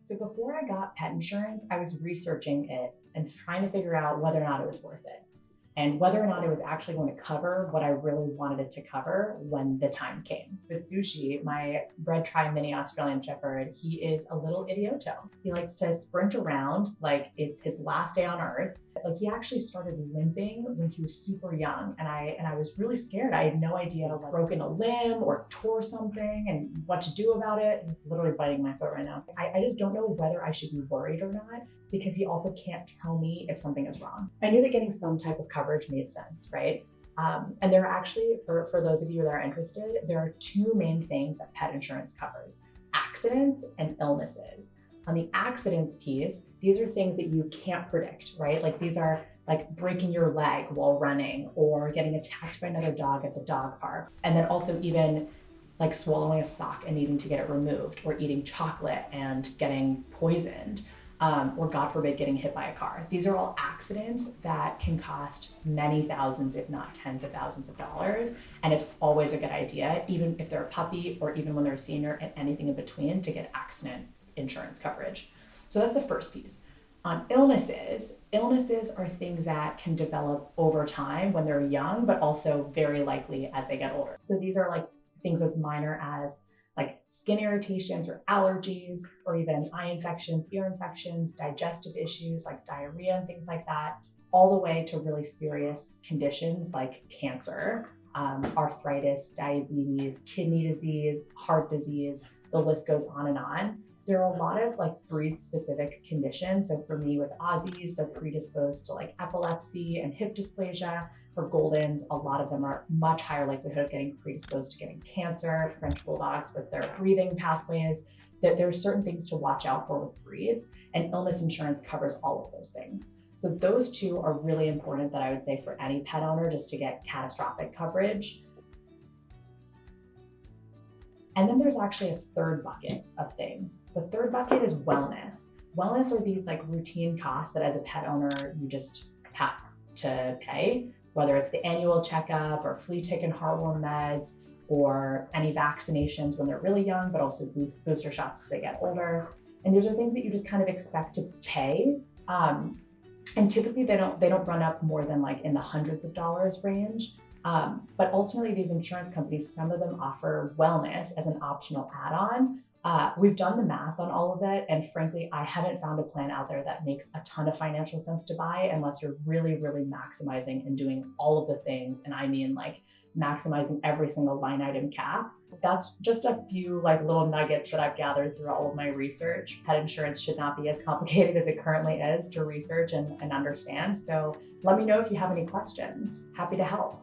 So before I got pet insurance, I was researching it and trying to figure out whether or not it was worth it and whether or not it was actually going to cover what I really wanted it to cover when the time came. With Zushi, my red tri mini Australian Shepherd, he is a little idioto. He likes to sprint around like it's his last day on earth. Like he actually started limping when he was super young, and I was really scared. I had no idea if I'd broken a limb or tore something and what to do about it. He's literally biting my foot right now. I just don't know whether I should be worried or not, because he also can't tell me if something is wrong. I knew that getting some type of coverage made sense, right? And there are actually, for those of you that are interested, there are two main things that pet insurance covers: accidents and illnesses. On the accidents piece, these are things that you can't predict, right? Like these are like breaking your leg while running or getting attacked by another dog at the dog park. And then also even like swallowing a sock and needing to get it removed, or eating chocolate and getting poisoned, or God forbid, getting hit by a car. These are all accidents that can cost many thousands, if not tens of thousands of dollars. And it's always a good idea, even if they're a puppy or even when they're a senior and anything in between, to get accident insurance coverage. So that's the first piece. On illnesses are things that can develop over time when they're young, but also very likely as they get older. So these are like things as minor as like skin irritations or allergies, or even eye infections, ear infections, digestive issues like diarrhea and things like that, all the way to really serious conditions like cancer, arthritis, diabetes, kidney disease, heart disease, the list goes on and on. There are a lot of like breed specific conditions. So for me with Aussies, they're predisposed to like epilepsy and hip dysplasia. For Goldens, a lot of them are much higher likelihood of getting predisposed to getting cancer. French Bulldogs with their breathing pathways, that there are certain things to watch out for with breeds, and illness insurance covers all of those things. So those two are really important that I would say for any pet owner, just to get catastrophic coverage. And then there's actually a third bucket of things. The third bucket is wellness. Wellness are these like routine costs that as a pet owner, you just have to pay, whether it's the annual checkup or flea, tick, and heartworm meds, or any vaccinations when they're really young, but also booster shots as they get older. And these are things that you just kind of expect to pay. And typically they don't run up more than like in the hundreds of dollars range. But ultimately these insurance companies, some of them offer wellness as an optional add-on. We've done the math on all of it, and frankly, I haven't found a plan out there that makes a ton of financial sense to buy unless you're really, really maximizing and doing all of the things. And I mean like maximizing every single line item cap. That's just a few like little nuggets that I've gathered through all of my research. Pet insurance should not be as complicated as it currently is to research and understand. So let me know if you have any questions. Happy to help.